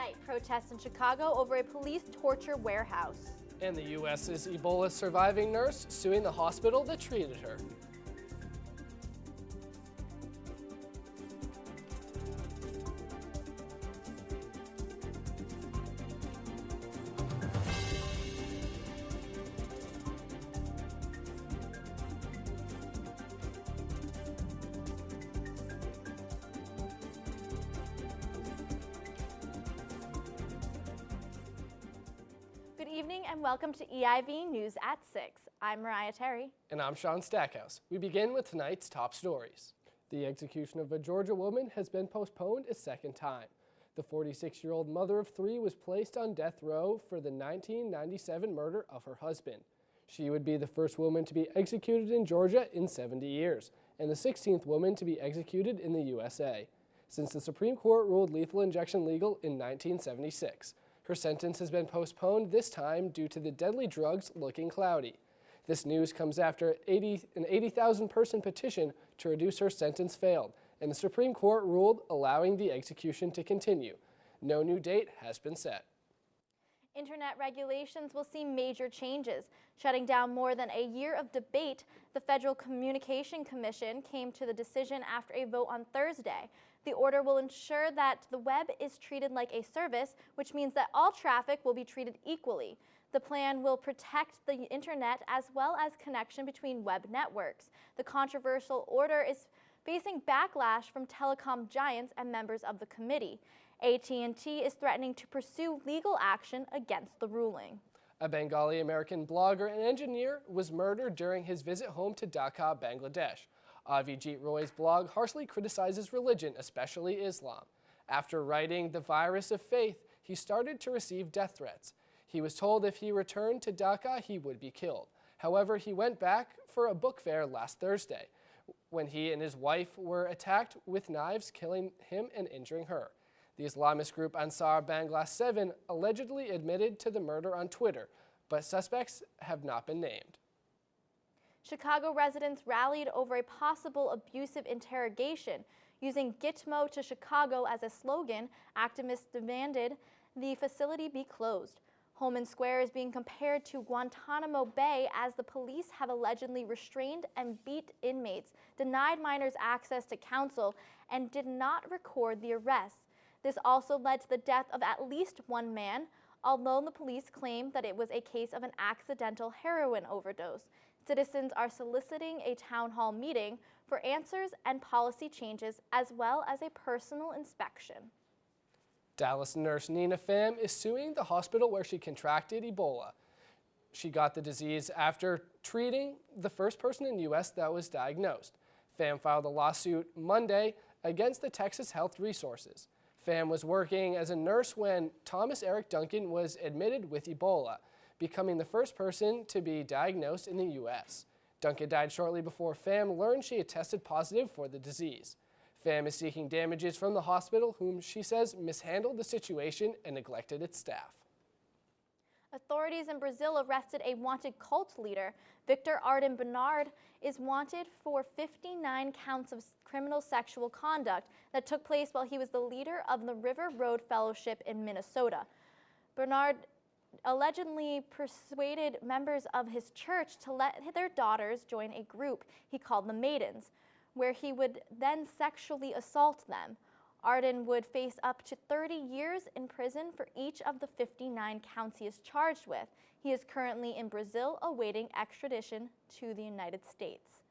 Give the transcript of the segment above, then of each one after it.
Tonight, protests in Chicago over a police torture warehouse. And the U.S.'s Ebola surviving nurse suing the hospital that treated her. Good evening and welcome to EIV News at 6. I'm Mariah Terry. And I'm Sean Stackhouse. We begin with tonight's top stories. The execution of a Georgia woman has been postponed a second time. The 46-year-old mother of three was placed on death row for the 1997 murder of her husband. She would be the first woman to be executed in Georgia in 70 years, and the 16th woman to be executed in the USA. Since the Supreme Court ruled lethal injection legal in 1976. Her sentence has been postponed this time due to the deadly drugs looking cloudy. This news comes after an 80,000-person petition to reduce her sentence failed, and the Supreme Court ruled allowing the execution to continue. No new date has been set. Internet regulations will see major changes. Shutting down more than a year of debate, the Federal Communication Commission came to the decision after a vote on Thursday. The order will ensure that the web is treated like a service, which means that all traffic will be treated equally. The plan will protect the internet as well as connection between web networks. The controversial order is facing backlash from telecom giants and members of the committee. AT&T is threatening to pursue legal action against the ruling. A Bengali American blogger and engineer was murdered during his visit home to Dhaka, Bangladesh. Avijit Roy's blog harshly criticizes religion, especially Islam. After writing The Virus of Faith, he started to receive death threats. He was told if he returned to Dhaka, he would be killed. However, he went back for a book fair last Thursday, when he and his wife were attacked with knives, killing him and injuring her. The Islamist group Ansar Bangla 7 allegedly admitted to the murder on Twitter, but suspects have not been named. Chicago residents rallied over a possible abusive interrogation. Using Gitmo to Chicago as a slogan, activists demanded the facility be closed. Holman Square is being compared to Guantanamo Bay as the police have allegedly restrained and beat inmates, denied minors access to counsel, and did not record the arrests. This also led to the death of at least one man, although the police claimed that it was a case of an accidental heroin overdose. Citizens are soliciting a town hall meeting for answers and policy changes, as well as a personal inspection. Dallas nurse Nina Pham is suing the hospital where she contracted Ebola. She got the disease after treating the first person in the U.S. that was diagnosed. Pham filed a lawsuit Monday against the Texas Health Resources. Pham was working as a nurse when Thomas Eric Duncan was admitted with Ebola, becoming the first person to be diagnosed in the U.S. Duncan died shortly before Pham learned she had tested positive for the disease. Pham is seeking damages from the hospital, whom she says mishandled the situation and neglected its staff. Authorities in Brazil arrested a wanted cult leader. Victor Arden Bernard is wanted for 59 counts of criminal sexual conduct that took place while he was the leader of the River Road Fellowship in Minnesota. Bernard allegedly persuaded members of his church to let their daughters join a group he called the Maidens, where he would then sexually assault them. Arden would face up to 30 years in prison for each of the 59 counts he is charged with. He is currently in Brazil awaiting extradition to the United States.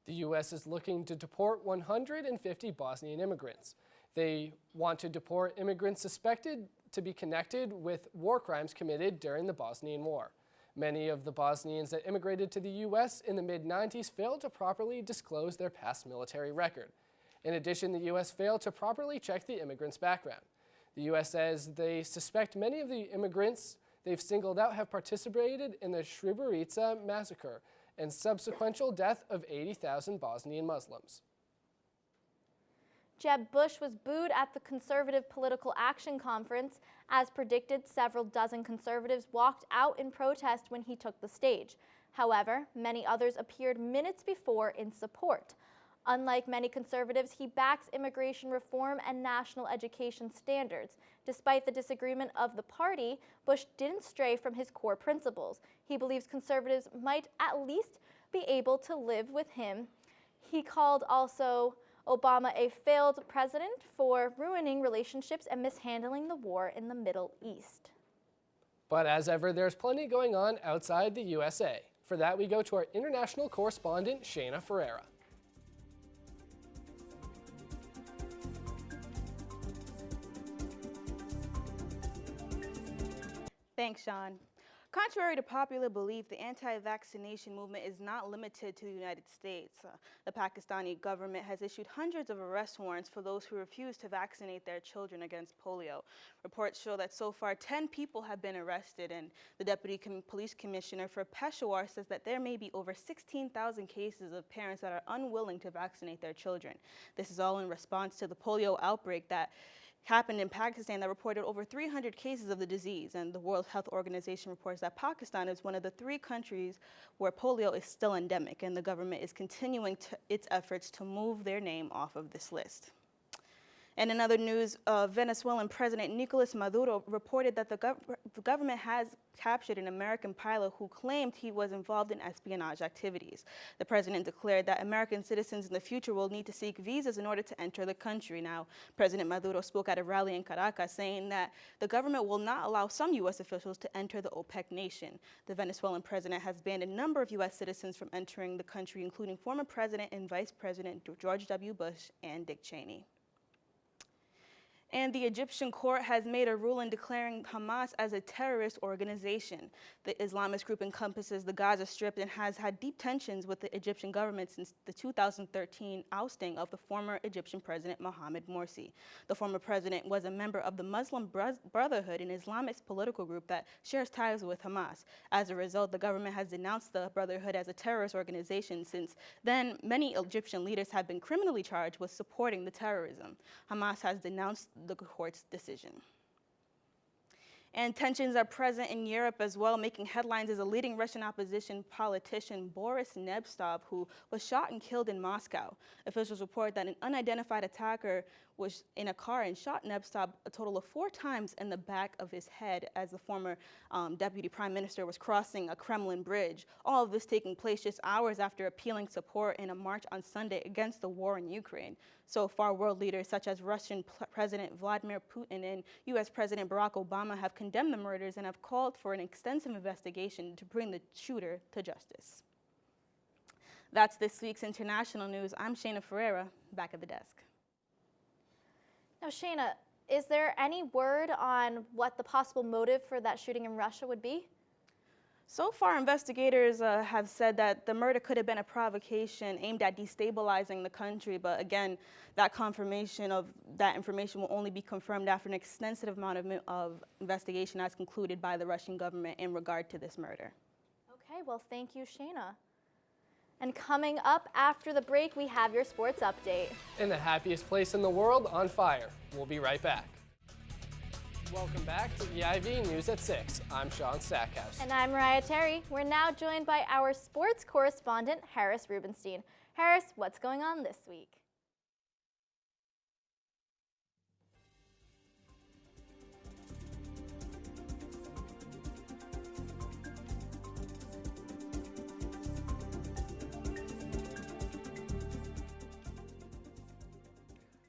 The U.S. is looking to deport 150 Bosnian immigrants. They want to deport immigrants suspected to be connected with war crimes committed during the Bosnian War. Many of the Bosnians that immigrated to the U.S. in the mid-90s failed to properly disclose their past military record. In addition, the U.S. failed to properly check the immigrants' background. The U.S. says they suspect many of the immigrants they've singled out have participated in the Srebrenica massacre and subsequent death of 80,000 Bosnian Muslims. Jeb Bush was booed at the Conservative Political Action Conference. As predicted, several dozen conservatives walked out in protest when he took the stage. However, many others appeared minutes before in support. Unlike many conservatives, he backs immigration reform and national education standards. Despite the disagreement of the party, Bush didn't stray from his core principles. He believes conservatives might at least be able to live with him. He called also Obama a failed president for ruining relationships and mishandling the war in the Middle East. But as ever, there's plenty going on outside the USA. For that, we go to our international correspondent, Shayna Ferreira. Thanks, Sean. Contrary to popular belief, the anti-vaccination movement is not limited to the United States. The Pakistani government has issued hundreds of arrest warrants for those who refuse to vaccinate their children against polio. Reports show that so far 10 people have been arrested, and the Deputy Police Commissioner for Peshawar says that there may be over 16,000 cases of parents that are unwilling to vaccinate their children. This is all in response to the polio outbreak that happened in Pakistan that reported over 300 cases of the disease, and the World Health Organization reports that Pakistan is one of the 3 countries where polio is still endemic, and the government is continuing its efforts to move their name off of this list. And in other news, Venezuelan President Nicolas Maduro reported that the government has captured an American pilot who claimed he was involved in espionage activities. The president declared that American citizens in the future will need to seek visas in order to enter the country. Now, President Maduro spoke at a rally in Caracas saying that the government will not allow some U.S. officials to enter the OPEC nation. The Venezuelan president has banned a number of U.S. citizens from entering the country, including former President and Vice President George W. Bush and Dick Cheney. And the Egyptian court has made a ruling declaring Hamas as a terrorist organization. The Islamist group encompasses the Gaza Strip and has had deep tensions with the Egyptian government since the 2013 ousting of the former Egyptian president Mohamed Morsi. The former president was a member of the Muslim Brotherhood, an Islamist political group that shares ties with Hamas. As a result, the government has denounced the Brotherhood as a terrorist organization. Since then, many Egyptian leaders have been criminally charged with supporting the terrorism. Hamas has denounced the court's decision. And tensions are present in Europe as well. Making headlines is a leading Russian opposition politician, Boris Nemtsov, who was shot and killed in Moscow. Officials report that an unidentified attacker was in a car and shot Nemtsov a total of 4 times in the back of his head as the former deputy prime minister was crossing a Kremlin bridge. All of this taking place just hours after appealing support in a march on Sunday against the war in Ukraine. So far, world leaders such as Russian President Vladimir Putin and U.S. President Barack Obama have condemned the murders and have called for an extensive investigation to bring the shooter to justice. That's this week's international news. I'm Shayna Ferreira, back at the desk. Now, Shayna, is there any word on what the possible motive for that shooting in Russia would be? So far, investigators have said that the murder could have been a provocation aimed at destabilizing the country, but again, that confirmation of that information will only be confirmed after an extensive amount of investigation as concluded by the Russian government in regard to this murder. Okay, well, thank you, Shayna. And coming up after the break, we have your sports update. In the happiest place in the world, on fire. We'll be right back. Welcome back to EIV News at 6. I'm Sean Stackhouse. And I'm Mariah Terry. We're now joined by our sports correspondent, Harris Rubenstein. Harris, what's going on this week?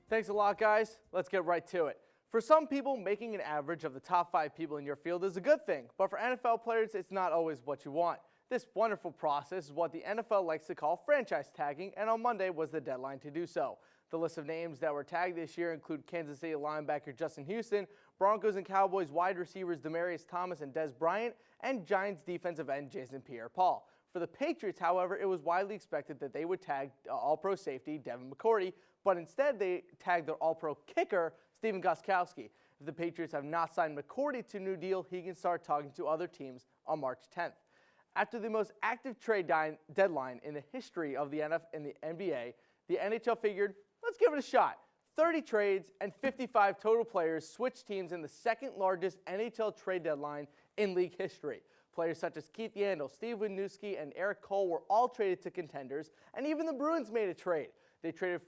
Thanks a lot, guys. Let's get right to it. For some people, making an average of the top 5 people in your field is a good thing, but for NFL players, it's not always what you want. This wonderful process is what the NFL likes to call franchise tagging, and on Monday was the deadline to do so. The list of names that were tagged this year include Kansas City linebacker Justin Houston, Broncos and Cowboys wide receivers Demaryius Thomas and Dez Bryant, and Giants defensive end Jason Pierre-Paul. For the Patriots, however, it was widely expected that they would tag All-Pro safety Devin McCourty, but instead they tagged their All-Pro kicker Stephen Gostkowski. If the Patriots have not signed McCourty to a new deal, he can start talking to other teams on March 10th. After the most active trade deadline in the history of the NBA, the NHL figured, let's give it a shot. 30 trades and 55 total players switched teams in the second largest NHL trade deadline in league history. Players such as Keith Yandle, Steve Winooski, and Eric Cole were all traded to contenders, and even the Bruins made a trade. They traded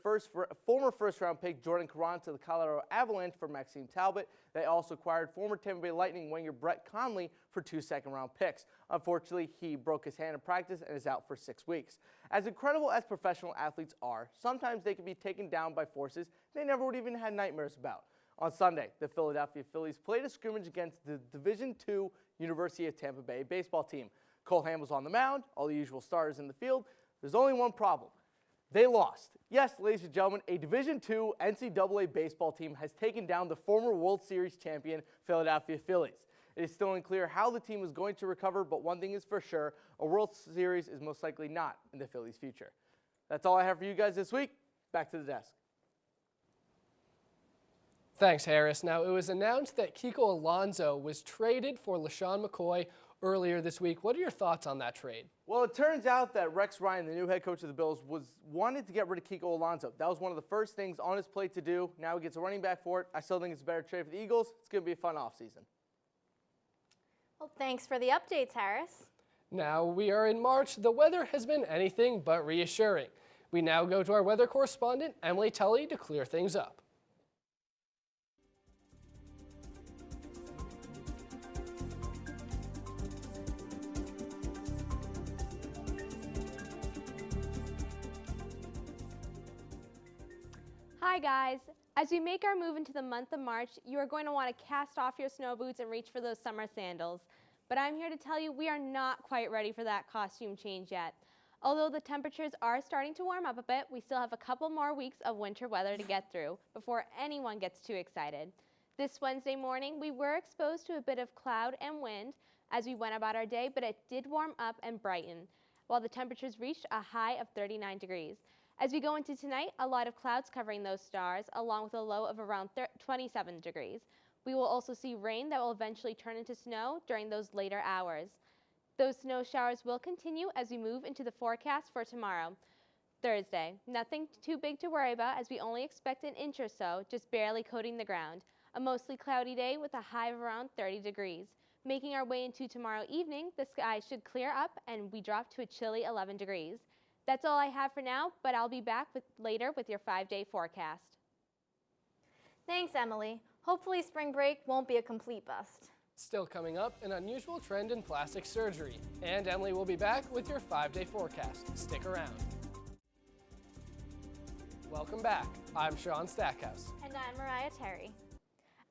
former first-round pick Jordan Caron to the Colorado Avalanche for Maxime Talbot. They also acquired former Tampa Bay Lightning winger Brett Conley for 2 second-round picks. Unfortunately, he broke his hand in practice and is out for 6 weeks. As incredible as professional athletes are, sometimes they can be taken down by forces they never would even had nightmares about. On Sunday, the Philadelphia Phillies played a scrimmage against the Division II University of Tampa Bay baseball team. Cole Ham was on the mound, all the usual starters in the field. There's only one problem. They lost. Yes, ladies and gentlemen, a Division II NCAA baseball team has taken down the former World Series champion Philadelphia Phillies. It is still unclear how the team is going to recover, but one thing is for sure, a World Series is most likely not in the Phillies' future. That's all I have for you guys this week. Back to the desk. Thanks, Harris. Now, it was announced that Kiko Alonso was traded for LaShawn McCoy earlier this week. What are your thoughts on that trade? Well, it turns out that Rex Ryan, the new head coach of the Bills, wanted to get rid of Kiko Alonso. That was one of the first things on his plate to do. Now he gets a running back for it. I still think it's a better trade for the Eagles. It's going to be a fun offseason. Well, thanks for the updates, Harris. Now we are in March. The weather has been anything but reassuring. We now go to our weather correspondent, Emily Tully, to clear things up. Hi guys! As we make our move into the month of March, you are going to want to cast off your snow boots and reach for those summer sandals. But I'm here to tell you we are not quite ready for that costume change yet. Although the temperatures are starting to warm up a bit, we still have a couple more weeks of winter weather to get through before anyone gets too excited. This Wednesday morning, we were exposed to a bit of cloud and wind as we went about our day, but it did warm up and brighten, while the temperatures reached a high of 39 degrees. As we go into tonight, a lot of clouds covering those stars, along with a low of around 27 degrees. We will also see rain that will eventually turn into snow during those later hours. Those snow showers will continue as we move into the forecast for tomorrow, Thursday. Nothing too big to worry about as we only expect an inch or so, just barely coating the ground. A mostly cloudy day with a high of around 30 degrees. Making our way into tomorrow evening, the sky should clear up and we drop to a chilly 11 degrees. That's all I have for now, but I'll be back later with your 5-day forecast. Thanks, Emily. Hopefully spring break won't be a complete bust. Still coming up, an unusual trend in plastic surgery. And Emily will be back with your 5-day forecast. Stick around. Welcome back. I'm Sean Stackhouse. And I'm Mariah Terry.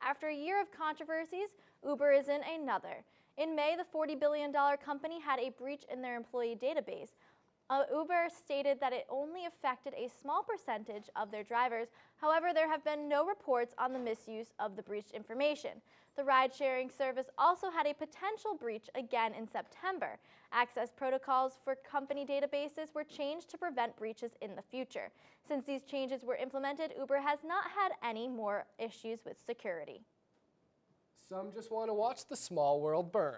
After a year of controversies, Uber is in another. In May, the $40 billion company had a breach in their employee database. Uber stated that it only affected a small percentage of their drivers. However, there have been no reports on the misuse of the breached information. The ride-sharing service also had a potential breach again in September. Access protocols for company databases were changed to prevent breaches in the future. Since these changes were implemented, Uber has not had any more issues with security. Some just want to watch the small world burn.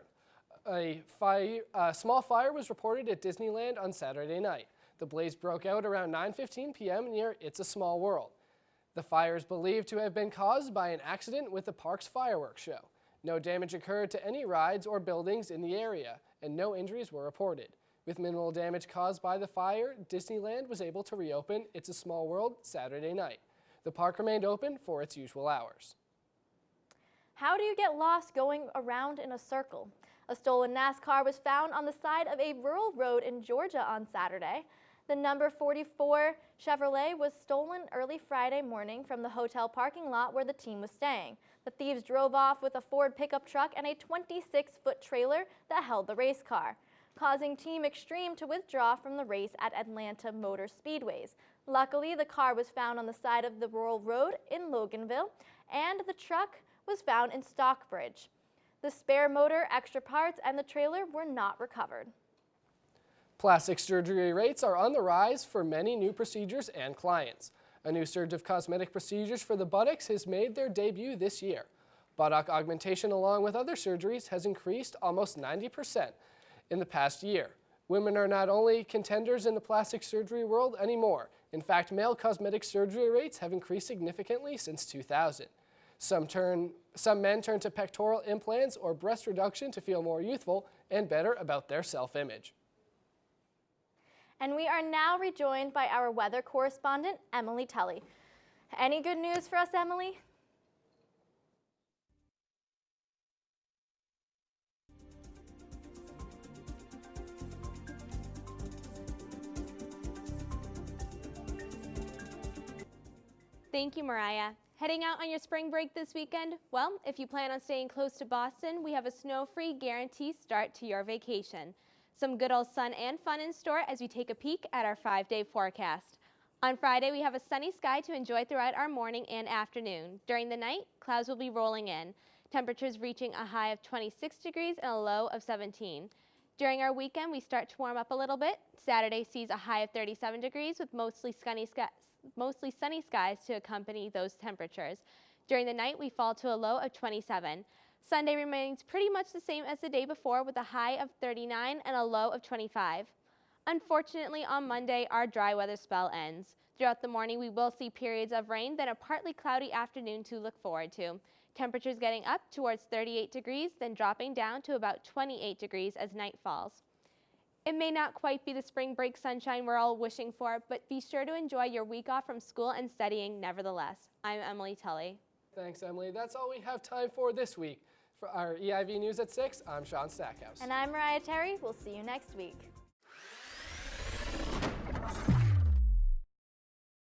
A small fire was reported at Disneyland on Saturday night. The blaze broke out around 9:15 p.m. near It's a Small World. The fire is believed to have been caused by an accident with the park's fireworks show. No damage occurred to any rides or buildings in the area, and no injuries were reported. With minimal damage caused by the fire, Disneyland was able to reopen It's a Small World Saturday night. The park remained open for its usual hours. How do you get lost going around in a circle? A stolen NASCAR was found on the side of a rural road in Georgia on Saturday. The number 44 Chevrolet was stolen early Friday morning from the hotel parking lot where the team was staying. The thieves drove off with a Ford pickup truck and a 26-foot trailer that held the race car, causing Team Extreme to withdraw from the race at Atlanta Motor Speedways. Luckily, the car was found on the side of the rural road in Loganville, and the truck was found in Stockbridge. The spare motor, extra parts, and the trailer were not recovered. Plastic surgery rates are on the rise for many new procedures and clients. A new surge of cosmetic procedures for the buttocks has made their debut this year. Buttock augmentation, along with other surgeries, has increased almost 90% in the past year. Women are not only contenders in the plastic surgery world anymore. In fact, male cosmetic surgery rates have increased significantly since 2000. Some men turn to pectoral implants or breast reduction to feel more youthful and better about their self-image. And we are now rejoined by our weather correspondent, Emily Tully. Any good news for us, Emily? Thank you, Mariah. Heading out on your spring break this weekend? Well, if you plan on staying close to Boston, we have a snow-free guarantee start to your vacation. Some good old sun and fun in store as we take a peek at our 5-day forecast. On Friday, we have a sunny sky to enjoy throughout our morning and afternoon. During the night, clouds will be rolling in, temperatures reaching a high of 26 degrees and a low of 17. During our weekend, we start to warm up a little bit. Saturday sees a high of 37 degrees with mostly sunny skies to accompany those temperatures. During the night, we fall to a low of 27. Sunday remains pretty much the same as the day before with a high of 39 and a low of 25. Unfortunately, on Monday, our dry weather spell ends. Throughout the morning, we will see periods of rain, then a partly cloudy afternoon to look forward to. Temperatures getting up towards 38 degrees, then dropping down to about 28 degrees as night falls. It may not quite be the spring break sunshine we're all wishing for, but be sure to enjoy your week off from school and studying nevertheless. I'm Emily Tully. Thanks, Emily. That's all we have time for this week. For our EIV News at 6, I'm Sean Stackhouse. And I'm Mariah Terry. We'll see you next week.